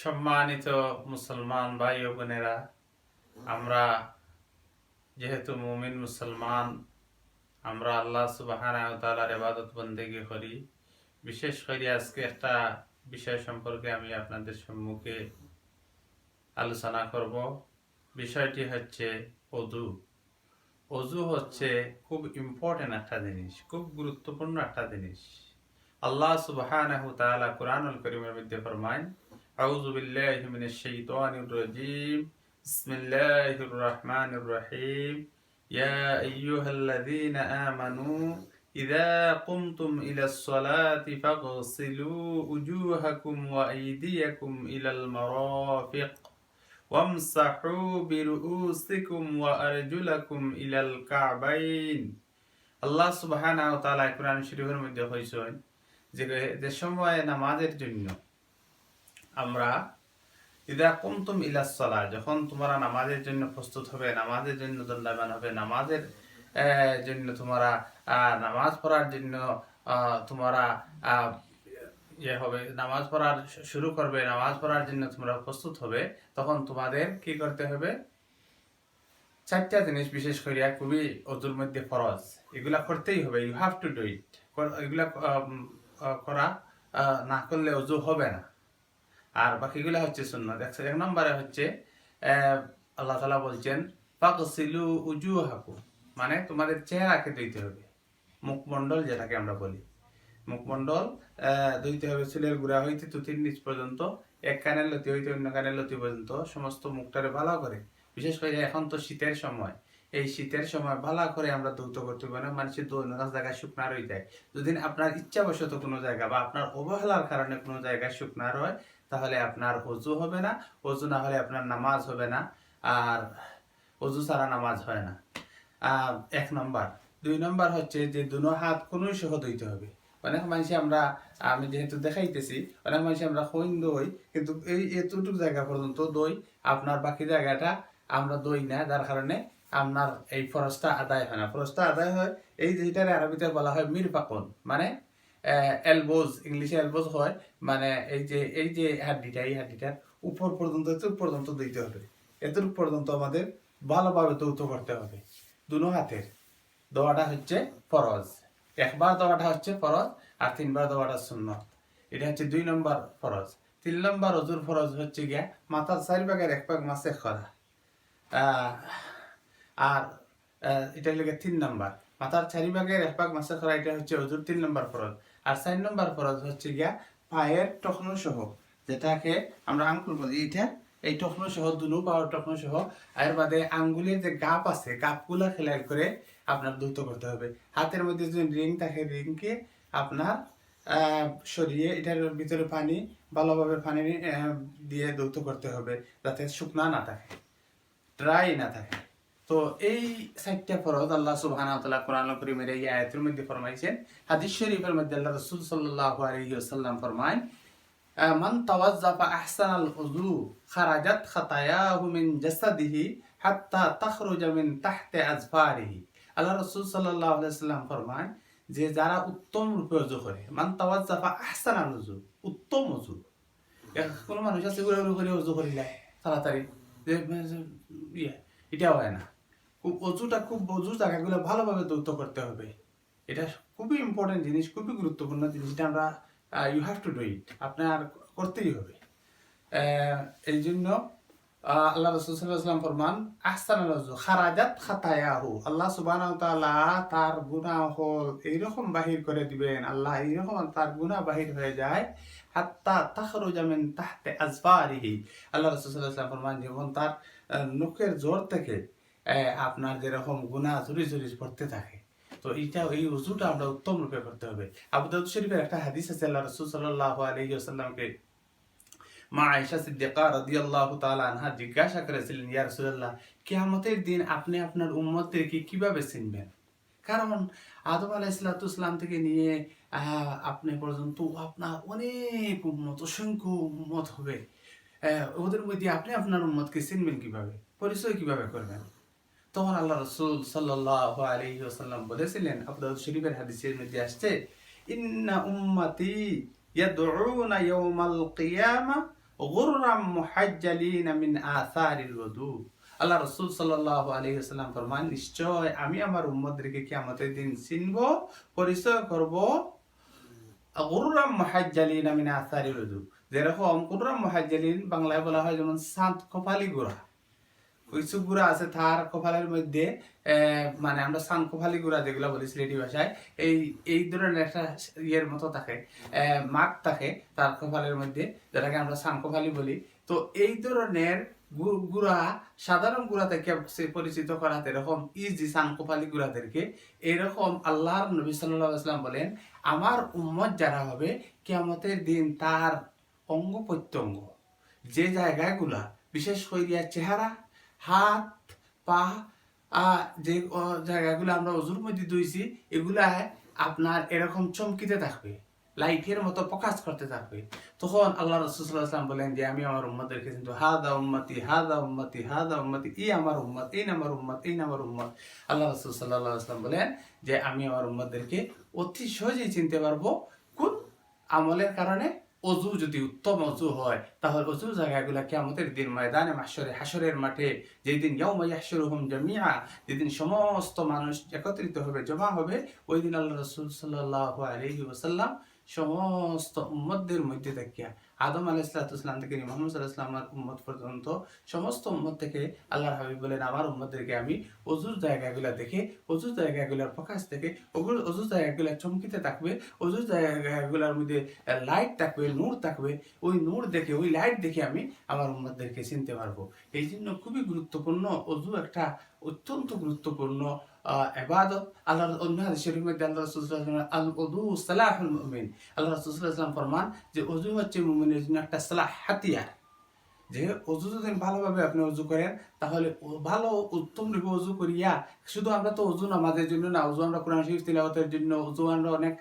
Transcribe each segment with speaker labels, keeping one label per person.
Speaker 1: সম্মানিত মুসলমান ভাই ও বোনেরা, আমরা যেহেতু মুমিন মুসলমান, আমরা আল্লাহ সুবহানাহু ওয়া তাআলার ইবাদত বন্দেগী করি। বিশেষ করে আজকে একটা বিষয় সম্পর্কে আমি আপনাদের সম্মুখে আলোচনা করব। বিষয়টি হচ্ছে ওযু। ওযু হচ্ছে খুব ইম্পর্টেন্ট একটা জিনিস, খুব গুরুত্বপূর্ণ একটা জিনিস। আল্লাহ সুবহানাহু ওয়া তাআলা কুরআনুল কারীমের মধ্যে ফরমায়, আউযু বিল্লাহি মিনাশ শাইতানির রাজীম, বিসমিল্লাহির রহমানির রহিম, ইয়া আইয়ুহাল্লাযীনা আমানু ইযা কুমতুম ইলাস সালাতি ফাগসিলু উজুহাকুম ওয়া আইদিয়াকুম ইলাল মারাফিক ওয়ামসাহু বিরুউসিকুম ওয়া আরজুলাকুম ইলাল কা'বাইন। আল্লাহ সুবহানাহু ওয়া তাআলা কুরআন শরীফের মধ্যে কইছেন যে সময় নামাজের জন্য আমরা ইযা কুমতুম ইলাস সালাহ, যখন তোমরা নামাজের জন্য প্রস্তুত হবে, নামাজের জন্য দণ্ডায়মান হবে, নামাজের জন্য তোমরা নামাজ পড়ার জন্য তোমরা হবে, নামাজ পড়ার শুরু করবে, নামাজ পড়ার জন্য তোমরা প্রস্তুত হবে, তখন তোমাদের কি করতে হবে? চারটা জিনিস বিশেষ করে খুবই ওযুর মধ্যে ফরজ, এগুলা করতেই হবে। You have to do it. এগুলা করা না করলে ওযু হবে না। আর বাকিগুলা হচ্ছে সুন্নাত। এক নম্বরে হচ্ছে আল্লাহ তাআলা বলছেন ফাগসিলু উজুহাকুম, মানে তোমাদের চেহারাকে ধুইতে হবে। মুখমণ্ডল যেটাকে আমরা বলি, মুখমণ্ডল ধুইতে হবে। চুলের গুড়া হইতে তুতির নিচ পর্যন্ত, এক কানের লতি হইতে অন্য কানের লতি পর্যন্ত সমস্ত মুখটারে ভালো করে। বিশেষ করে এখন তো শীতের সময়, এই শীতের সময় ভালো করে আমরা ধৌত করতে পারি না। মানুষের দৈনন্দিন জায়গায় শুকনা রয়ে যায়। যদি আপনার ইচ্ছাবশত কোনো জায়গা বা আপনার অবহেলার কারণে কোনো জায়গায় শুকনা রয়, তাহলে আপনার ওযু হবে না। ওযু না হলে আপনার নামাজ হবে না। আর ওযু ছাড়া নামাজ হয় না। এক নম্বর। দুই নম্বর হচ্ছে যে দুনো হাত কোনো সহ ধুইতে হবে। অনেক মানুষ আমি যেহেতু দেখাইতেছি, অনেক মানুষ আমরা হইন দই, কিন্তু এই এতটুকু জায়গা পর্যন্ত দই, আপনার বাকি জায়গাটা আমরা দই না, যার কারণে আপনার এই ফরজটা আদায় হয় না। ফরজটা আদায় হয় এই যেটার আরবিতে বলা হয় মিরফাকুন, মানে এলবোজ, ইংলিশে এলবোজ হয়, মানে এই যে হাড্ডিটা, এই হাড্ডিটার উপর পর্যন্ত, এতটুকু পর্যন্ত দিতে হবে। এতটুকু পর্যন্ত আমাদের ভালোভাবে ধৌত করতে হবে। দুনো হাতের দোয়াটা হচ্ছে ফরজ। একবার দোয়াটা হচ্ছে ফরজ, আর তিনবার দোয়াটা সুন্নত। এটা হচ্ছে 2 নম্বর ফরজ। 3 নম্বর ওযুর ফরজ হচ্ছে গিয়া মাথার 4 ভাগের 1 ভাগ মাসেখ করা। আর এটা লেগে 3 নম্বর। মাথার 4 ভাগের 1 ভাগ মাসেখ করা, এটা হচ্ছে ওযুর 3 নম্বর ফরজ। আর 4 নম্বর ফরজ হচ্ছে গিয়া পায়ের টখনো সহ, যেটাকে আমরা আঙ্গুল বলি, এই টখনো সহ, দুনো পাওয়ার টখনো সহ, এর বাদে আঙ্গুলের যে গাপ আছে, গাপগুলা খেলাল করে আপনার ধৌত করতে হবে। হাতের মধ্যে যদি রিং থাকে, রিংকে আপনার সরিয়ে এটার ভিতরে পানি, ভালোভাবে পানি দিয়ে ধৌত করতে হবে, যাতে শুকনা না থাকে, ড্রাই না থাকে। তো এই 4টা ফরজ আল্লাহ সুবহানাহু ওয়া তাআলা কোরআনুল কারীমের এই আয়াতের মধ্যে ফরমাইছেন। হাদিস শরীফের মধ্যে আল্লাহ রাসূল সাল্লাল্লাহু আলাইহি ওয়াসাল্লাম ফরমায়, মান তাওয়াজ্জাফা আহসানাল উযু খারাজাত খাতায়াহু মিন জাসাদিহি হাত্তা তাখরুজা মিন তাহতি আজফারিহি। আল্লাহ রাসূল সাল্লাল্লাহু আলাইহি ওয়াসাল্লাম ফরমায় যে যারা উত্তম রূপে ওযু করে, মান তাওয়াজ্জাফা আহসানাল উযু, উত্তম ওযু। কোন মানুষ আছে উড়ে করে ওযু করিলা তাড়াতাড়ি, এটা হয় না। ওযুটা খুব ওযু জায়গাগুলো ভালোভাবে ধৌত করতে হবে। এটা খুবই ইম্পর্টেন্ট জিনিস, খুবই গুরুত্বপূর্ণ জিনিস। এটা আমরা you have to do it, আপনার করতেই হবে। এই জন্য আল্লাহ রাসূল সাল্লাল্লাহু আলাইহি ওয়াসাল্লাম ফরমান, আহসানুল ওযু খারাজাত খাতায়াহু, আল্লাহ সুবহানাহু ওয়া তাআলা তার গুনাহ এইরকম বাহির করে দিবেন, আল্লাহ এইরকম তার গুনাহ বাহির হয়ে যায়, হাত্তা তাখরুজা মিন তাহতি আজফারিহি। আল্লাহ রাসূল সাল্লাল্লাহু আলাইহি ওয়াসাল্লাম ফরমান, যেমন তার নখের জোর থেকে আপনার যেরকম গুনাহ ঝুরি ঝুরি পড়তে থাকে। তো এই ওযুটা আমরা উত্তম রূপে করতে হবে। আবু দাউদ শরীফের একটা হাদিস আছে, আল্লাহ রাসূল সাল্লাল্লাহু আলাইহি ওয়াসাল্লামকে মা আয়েশা সিদ্দিকা রাদিয়াল্লাহু তাআলা আনহা জিজ্ঞাসা করেছিলেন, ইয়া রাসূলুল্লাহ, কিয়ামতের দিন আপনি আপনার উম্মতদেরকে কিভাবে চিনবেন? কারণ আদম আলাইহিস সালাম থেকে নিয়ে আপনি পর্যন্ত আপনার অনেক উম্মত, অসংখ্য উম্মত হবে। ওদের মধ্যে আপনি আপনার উম্মতকে চিনবেন কিভাবে, পরিচয় কিভাবে করবেন? তখন আল্লাহ রাসূল সাল্লাল্লাহু আলাইহি ওয়াসাল্লাম বলেছিলেন, আবু দাউদ শরীফের হাদিসের মধ্যে আসছে, ইন্না উম্মতি ইয়াদউনা ইয়াওমাল কিয়ামা গুররাম মুহাজ্জালিনা মিন আসারিল ওযু। আল্লাহ রাসূল সাল্লাল্লাহু আলাইহি ওয়াসাল্লাম ফরমান, নিশ্চয় আমি আমার উম্মতদেরকে কিয়ামতের দিন চিনব, পরিচয় করব গুররাম মুহাজ্জালিনা মিন আসারিল ওযু। যেরকম গুররাম মুহাজ্জালিন বাংলায় বলা হয় যেমন সাত কপালি গোরা। কিছু গুড়া আছে তার কপালের মধ্যে মানে আমরা সান কপালি গুড়া যেগুলো বলি সিলেটি ভাষায়, এই ধরনের একটা ইয়ের মতো থাকে, মাগ থাকে তার কপালের মধ্যে, যেটাকে আমরা সান কপালি বলি। তো এই ধরনের গুড়া সাধারণ গুড়া থেকে পরিচিত করাতে এরকম ইজি সান কপালি গুড়াদেরকে এরকম আল্লাহর নবী সাল্লাল্লাহু আলাইহি ওয়াসাল্লাম বলেন, আমার উম্মত যারা হবে কিয়ামতের দিন তার অঙ্গ প্রত্যঙ্গ যে জায়গাগুলা বিশেষ করিয়া চেহারা, হাত, পা, যে জায়গাগুলো আমরা অজুর মধ্যে ধুইছি এগুলা আপনার এরকম চমকিতে থাকবে, লাইটের মতো প্রকাশ করতে থাকবে। তখন আল্লাহ রাসূল সাল্লাল্লাহু আলাইহি ওয়াসাল্লাম বলেন যে আমি আমার উম্মতদেরকে কিন্তু হাদা উম্মতি হাদা উম্মতি হাদা উম্মতি, এই আমার উম্মত, এই আমার উম্মত, এই আমার উম্মত। আল্লাহ রাসূল সাল্লাল্লাহু আলাইহি ওয়াসাল্লাম বলেন যে আমি আমার উম্মতদেরকে অতি সহজেই চিনতে পারবো কোন আমলের কারণে। অজু যদি উত্তম অজু হয় তাহলে অজু জায়গাগুলা কিয়ামতের দিন ময়দানে মাহশরে, হাসরের মাঠে, যেদিন ইয়াউমা ইয়াহশুরুহুম জামিআ, যেদিন সমস্ত মানুষ একত্রিত হবে, জমা হবে, ওই দিন আল্লাহ রাসূল সাল্লাল্লাহু আলাইহি ওয়াসাল্লাম সমস্ত উম্মতদের মধ্যে থেকে আদম আলাইহিস সালাম থেকে মুহাম্মদ সাল্লাল্লাহু আলাইহি ওয়াসাল্লামের উম্মত পর্যন্ত সমস্ত উম্মত থেকে আল্লাহর হাবিব বলেন আমার উম্মতদেরকে আমি অজুর জায়গাগুলা দেখে, অজুর জায়গাগুলোর প্রকাশ থেকে, অজুর জায়গাগুলা চমকিতে থাকবে, অজুর জায়গাগুলোর মধ্যে লাইট থাকবে, নূর থাকবে, ওই নূর দেখে, ওই লাইট দেখে আমি আমার উম্মতদেরকে চিনতে পারবো। এই জন্য খুবই গুরুত্বপূর্ণ, অজু একটা অত্যন্ত গুরুত্বপূর্ণ ইবাদত। আল্লাহর অন্য হাদিস শরীফের মধ্যে আল্লাহ রাসূল সাল্লাল্লাহু আলাইহি ওয়াসাল্লাম আল উযু সালাহুল মুমিন, আল্লাহ রাসূল সাল্লাল্লাহু আলাইহি ওয়াসাল্লাম ফরমান যে অজু হচ্ছে মুমিনের জন্য একটা সালাহ হাতিয়ার। যে অজু যদি ভালোভাবে আপনি অজু করেন তাহলে ভালো উত্তম রূপে অজু করিয়া, শুধু আমরা তো অজু নামাজের জন্য না, অজু আমরা কোরআন শরীফ তিলাওয়াতের জন্য, অজু আমরা অনেক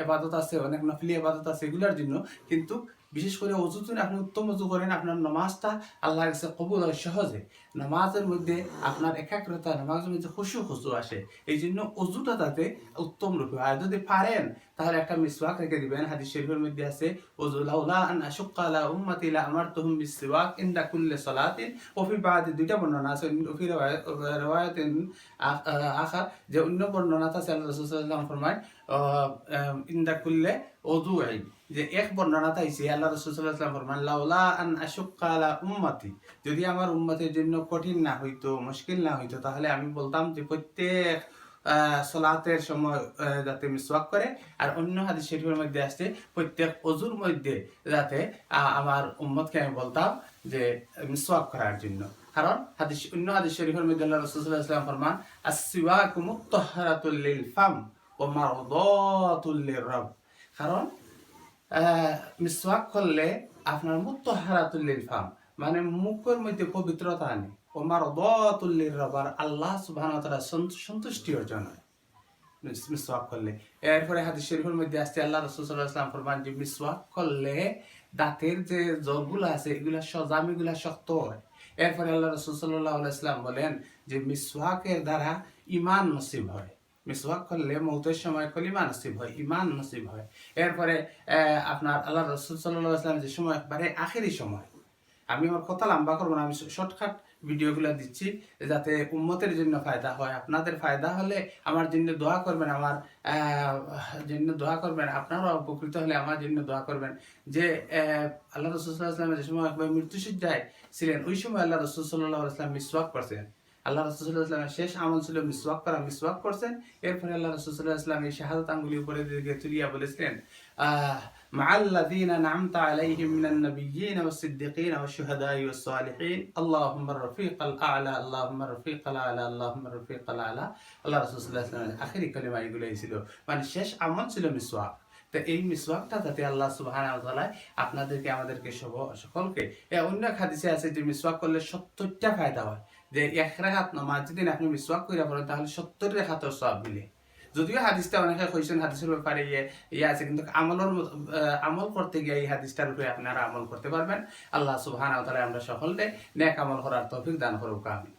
Speaker 1: ইবাদত আছে, অনেক নফলি ইবাদত আছে এগুলোর জন্য, কিন্তু বিশেষ করে অজু যদি আপনি উত্তম অজু করেন আপনার নামাজটা আল্লাহর কাছে কবুল হয় সহজে। নামাজের মধ্যে আপনার একাগ্রতা, নামাজের মধ্যে খুশু আসে। এই জন্য অজুটা তাতে উত্তম রূপে হয়। আর যদি পারেন তাহলে একটা মিসওয়াক রেখে দিবেন। হাদিস শরীফের মধ্যে আছে ওযু লাউলা আন আশুক্কা আলা উম্মতি লা আমারতুহুম বিসওয়াক ইনদা কুল্লি সালাতিন। ওফি বাদি দুইটা বর্ণনা আছে, ওফি riwayatin আখার যে অন্য বর্ণনা আছে আল্লাহ রাসূল সাল্লাল্লাহু আলাইহি ওয়াসাল্লাম ফরমায় ইনদা কুল্লি ওযুই, যে এক বর্ণনাতে আইছে আল্লাহ রাসূল সাল্লাল্লাহু আলাইহি ওয়াসাল্লাম ফরমান লাউলা আন আশুক্কা আলা উম্মতি, যদি আমার উম্মতের জন্য কঠিন না হইতো, মুশকিল না হইতো, তাহলে আমি বলতাম যে প্রত্যেক সালাতের সময় যাতে মিসওয়াক করে। আর অন্য হাদিস শরীফের মধ্যে আসছে প্রত্যেক ওযুর মধ্যে যাতে আমার উম্মতকে আমি বলতাম যে মিসওয়াক করার জন্য। কারণ অন্য হাদিস শরীফের মধ্যে আল্লাহ রাসূল সাল্লাল্লাহু আলাইহি ওয়াসাল্লাম ফরমান আস-সিওয়াকু মুত্তাহহারাতুল লিল ফাম ওয়া মারদাতুল লির-রাব। কারণ মিসওয়াক করলে আপনার মুত্তাহহারাতুল লিল ফাম মানে মুখের মধ্যে পবিত্রতা আনে, ও মারদাতুল লির-রাব আল্লাহ সুবহানাহু ওয়া তাআলা সন্তুষ্টি অর্জন হয় মিসওয়াক করলে। এরপরে হাদিস শরীফের মধ্যে আসছে আল্লাহ রাসূল সাল্লাল্লাহু আলাইহি ওয়াসাল্লাম ফরমান যে মিসওয়াক করলে দাঁতের যে জড়গুলো আছে এগুলা সজামিগুলা শক্ত হয়। এরপরে আল্লাহ রাসূল সাল্লাল্লাহু আলাইহি ওয়াসাল্লাম বলেন যে মিসওয়াকের দ্বারা ঈমান নসিব হয়, মিসওয়াক করলে মওতের সময় কলিমা নসিব হয়, ঈমান নসিব হয়। এরপরে আপনার আল্লাহ রাসূল সাল্লাল্লাহু আলাইহি ওয়াসাল্লাম যে সময় একবারে আখেরি সময়, আমি আমার কথা লম্বা করবো না, আমি শর্টকাট ভিডিওগুলো দিচ্ছি যাতে উম্মতের জন্য ফায়দা হয়। আপনাদের ফায়দা হলে আমার জন্য দোয়া করবেন, আমার জন্য দোয়া করবেন, আপনারাও উপকৃত হলে আমার জন্য দোয়া করবেন। যে আল্লাহ রাসূল সাল্লাল্লাহু আলাইহি ওয়াসাল্লাম যে সময় একবার মৃত্যুশয্যায় ছিলেন ওই সময় আল্লাহ রাসূল সাল্লাল্লাহু আলাইহি ওয়াসাল্লাম মিসওয়াক করছেন। আল্লাহ রাসূল সাল্লাল্লাহু আলাইহি ওয়াসাল্লামের শেষ আমল ছিল মিসওয়াক করা, মিসওয়াক করছেন। এরপরে আল্লাহ রাসূল সাল্লাল্লাহু আলাইহি ওয়াসাল্লাম এই শাহাদাত আঙ্গুলি উপরে দিকে তুলিয়া বলেছিলেন মাআল্লাযীনা আন'আমতা আলাইহিম মিনান নাবিয়্যিনা ওয়াস-সিদ্দীকিনা ওয়াশ-শুহাদা'i ওয়াস-সালিহিন আল্লাহুম্মা রাফীকাল আ'লা আল্লাহুম্মা রাফীকাল আ'লা আল্লাহুম্মা রাফীকাল আ'লা। আল্লাহ রাসূল সাল্লাল্লাহু আলাইহি ওয়াসাল্লামের আখেরি কালিমা এগুলাই ছিল, মানে শেষ আমল ছিল মিসওয়াক। তো এই মিসওয়াকটা যাতে আল্লাহ সুবহানাহু ওয়া তাআলা আপনাদেরকে আমাদেরকে সকলকে, অন্য হাদিসে আছে যে মিসওয়াক করলে 70টা ফায়দা হয়, যে এক রাকাত নামাজ যদি আপনি মিসওয়াক কইরা পড়েন তাহলে 70 রাকাতের সওয়াব মিলে। যদিও হাদিসটা অনেকে কইছেন হাদিসের ব্যাপারে ইয়ে আছে, কিন্তু আমল করতে গিয়ে এই হাদিসটার উপরে আপনারা আমল করতে পারবেন। আল্লাহ সুবহানাহু ওয়া তাআলা আমরা সকলকে নেক আমল করার তৌফিক দান করুক, আমিন।